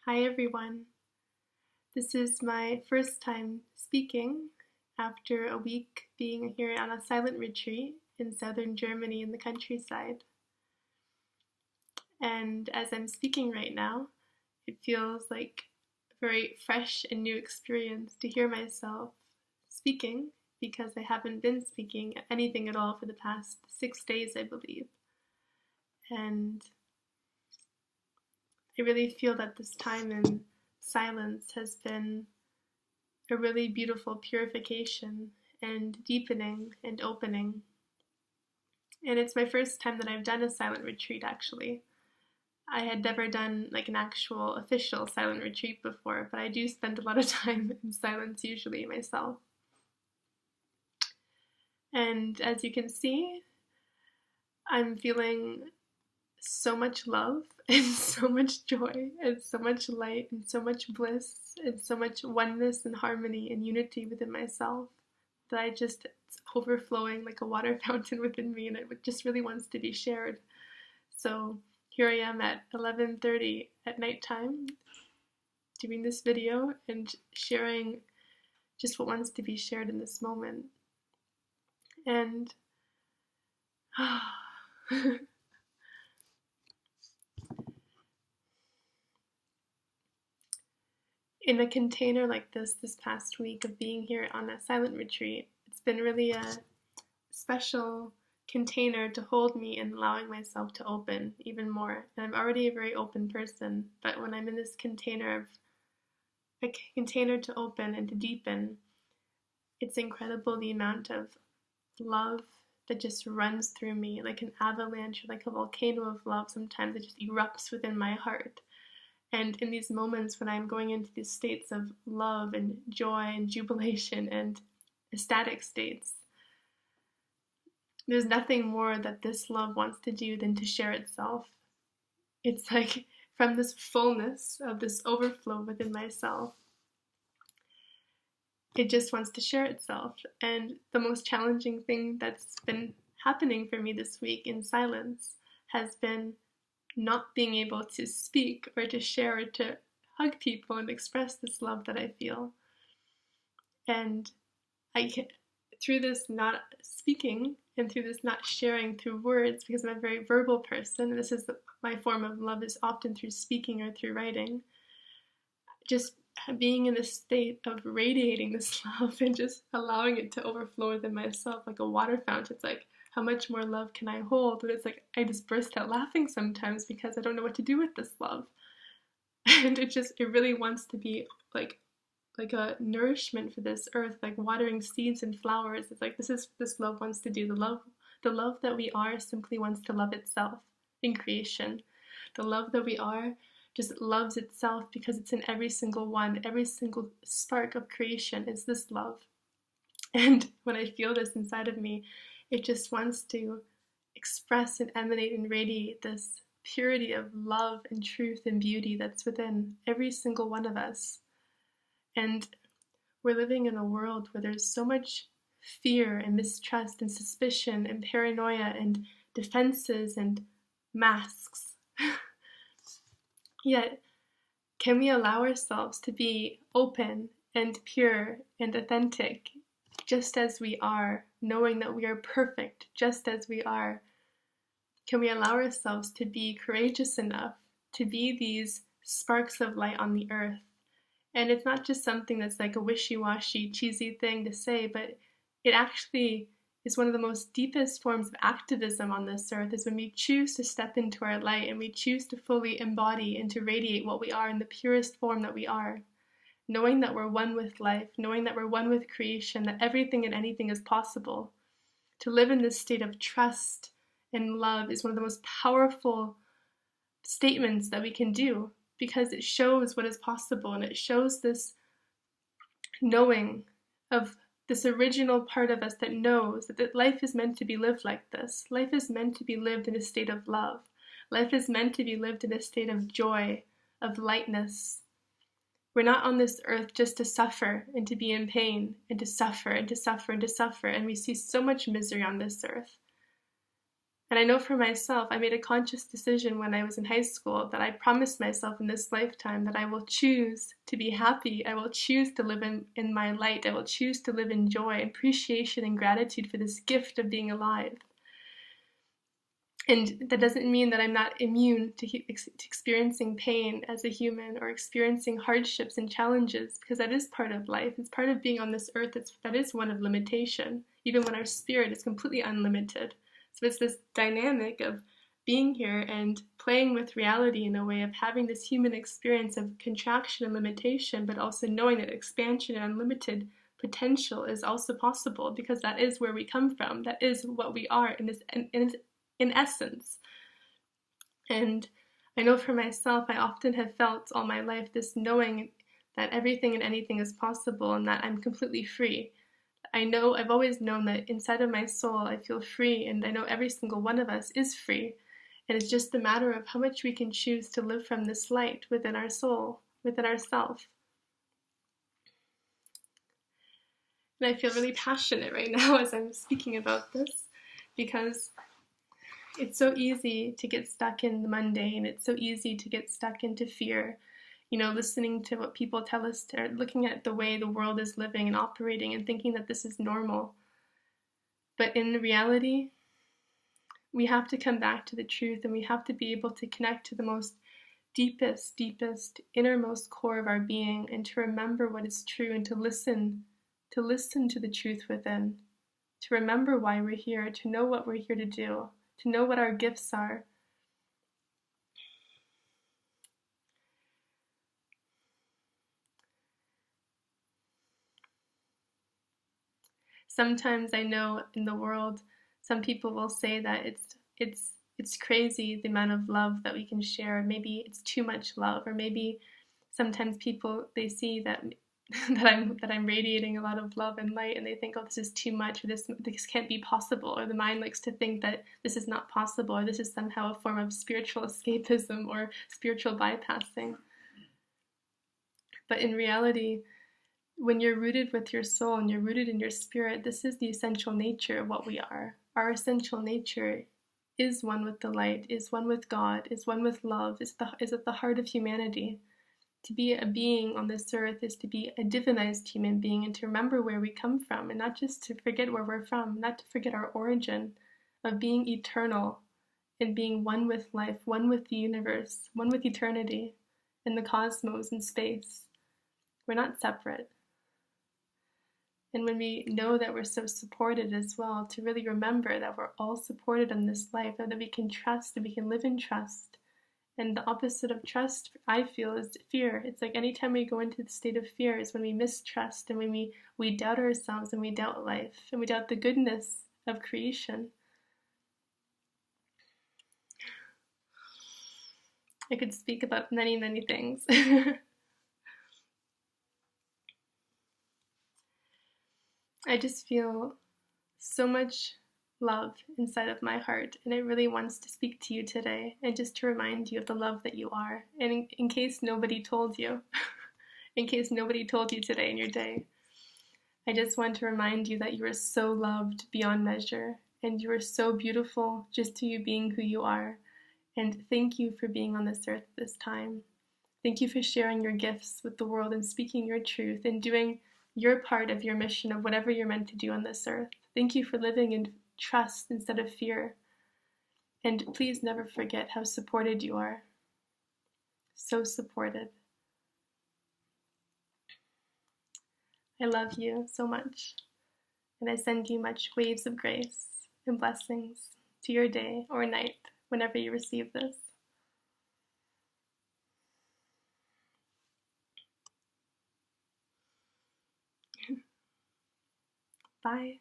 Hi everyone. This is my first time speaking after a week being here on a silent retreat in southern Germany in the countryside. And as I'm speaking right now, it feels like a very fresh and new experience to hear myself speaking because I haven't been speaking anything at all for the past 6 days, I believe. And I really feel that this time in silence has been a really beautiful purification and deepening and opening. And it's my first time that I've done a silent retreat, actually. I had never done like an actual official silent retreat before, but I do spend a lot of time in silence usually myself. And as you can see, I'm feeling so much love and so much joy and so much light and so much bliss and so much oneness and harmony and unity within myself that it's overflowing like a water fountain within me, and it just really wants to be shared. So here I am at 11:30 at nighttime doing this video and sharing just what wants to be shared in this moment. And in a container like this past week of being here on a silent retreat, it's been really a special container to hold me and allowing myself to open even more. And I'm already a very open person, but when I'm in this container to open and to deepen, it's incredible the amount of love that just runs through me like an avalanche or like a volcano of love. Sometimes it just erupts within my heart. And in these moments when I'm going into these states of love and joy and jubilation and ecstatic states, there's nothing more that this love wants to do than to share itself. It's like from this fullness of this overflow within myself, it just wants to share itself. And the most challenging thing that's been happening for me this week in silence has been not being able to speak or to share or to hug people and express this love that I feel. And through this not speaking and through this not sharing through words, because I'm a very verbal person, and this is my form of love is often through speaking or through writing, just being in a state of radiating this love and just allowing it to overflow within myself like a water fountain. It's like, how much more love can I hold? But it's like I just burst out laughing sometimes because I don't know what to do with this love. And it really wants to be like a nourishment for this earth, like watering seeds and flowers. It's like this love wants to do. The love that we are simply wants to love itself in creation. The love that we are just loves itself because it's in every single one. Every single spark of creation is this love. And when I feel this inside of me, it just wants to express and emanate and radiate this purity of love and truth and beauty that's within every single one of us. And we're living in a world where there's so much fear and mistrust and suspicion and paranoia and defenses and masks. Yet, can we allow ourselves to be open and pure and authentic just as we are, knowing that we are perfect just as we are? Can we allow ourselves to be courageous enough to be these sparks of light on the earth? And it's not just something that's like a wishy-washy, cheesy thing to say, but it actually is one of the most deepest forms of activism on this earth, is when we choose to step into our light and we choose to fully embody and to radiate what we are in the purest form that we are. Knowing that we're one with life, knowing that we're one with creation, that everything and anything is possible. To live in this state of trust and love is one of the most powerful statements that we can do, because it shows what is possible, and it shows this knowing of this original part of us that knows that life is meant to be lived like this. Life is meant to be lived in a state of love. Life is meant to be lived in a state of joy, of lightness. We're not on this earth just to suffer and to be in pain and to suffer and to suffer and to suffer. And we see so much misery on this earth. And I know for myself, I made a conscious decision when I was in high school that I promised myself in this lifetime that I will choose to be happy. I will choose to live in my light. I will choose to live in joy, appreciation, and gratitude for this gift of being alive. And that doesn't mean that I'm not immune to experiencing pain as a human or experiencing hardships and challenges, because that is part of life. It's part of being on this earth. That is one of limitation, even when our spirit is completely unlimited. So it's this dynamic of being here and playing with reality in a way of having this human experience of contraction and limitation, but also knowing that expansion and unlimited potential is also possible, because that is where we come from. That is what we are in essence. And I know for myself, I often have felt all my life this knowing that everything and anything is possible and that I'm completely free. I've always known that inside of my soul I feel free, and I know every single one of us is free. And it's just a matter of how much we can choose to live from this light within our soul, within ourself. And I feel really passionate right now as I'm speaking about this, because it's so easy to get stuck in the mundane. It's so easy to get stuck into fear, listening to what people tell us, or looking at the way the world is living and operating and thinking that this is normal. But in reality, we have to come back to the truth, and we have to be able to connect to the most deepest, innermost core of our being, and to remember what is true, and to listen to the truth within, to remember why we're here, to know what we're here to do, to know what our gifts are. Sometimes I know in the world, some people will say that it's crazy the amount of love that we can share. Maybe it's too much love, or maybe sometimes people, they see that I'm radiating a lot of love and light, and they think, oh, this is too much, or this can't be possible, or the mind likes to think that this is not possible, or this is somehow a form of spiritual escapism or spiritual bypassing. But in reality, when you're rooted with your soul and you're rooted in your spirit, this is the essential nature of what we are. Our essential nature is one with the light, is one with God, is one with love, is at the heart of humanity. To be a being on this earth is to be a divinized human being, and to remember where we come from, and not just to forget where we're from, not to forget our origin of being eternal and being one with life, one with the universe, one with eternity and the cosmos and space. We're not separate. And when we know that we're so supported as well, to really remember that we're all supported in this life, and that we can trust, that we can live in trust. And the opposite of trust, I feel, is fear. It's like anytime we go into the state of fear is when we mistrust, and when we doubt ourselves, and we doubt life, and we doubt the goodness of creation. I could speak about many, many things. I just feel so much love inside of my heart, and it really wants to speak to you today, and just to remind you of the love that you are. And in case nobody told you, in case nobody told you today in your day, I just want to remind you that you are so loved beyond measure, and you are so beautiful just to you being who you are. And thank you for being on this earth at this time. Thank you for sharing your gifts with the world and speaking your truth and doing your part of your mission of whatever you're meant to do on this earth. Thank you for living in trust instead of fear. And please never forget how supported you are. So supported. I love you so much. And I send you much waves of grace and blessings to your day or night whenever you receive this. Bye.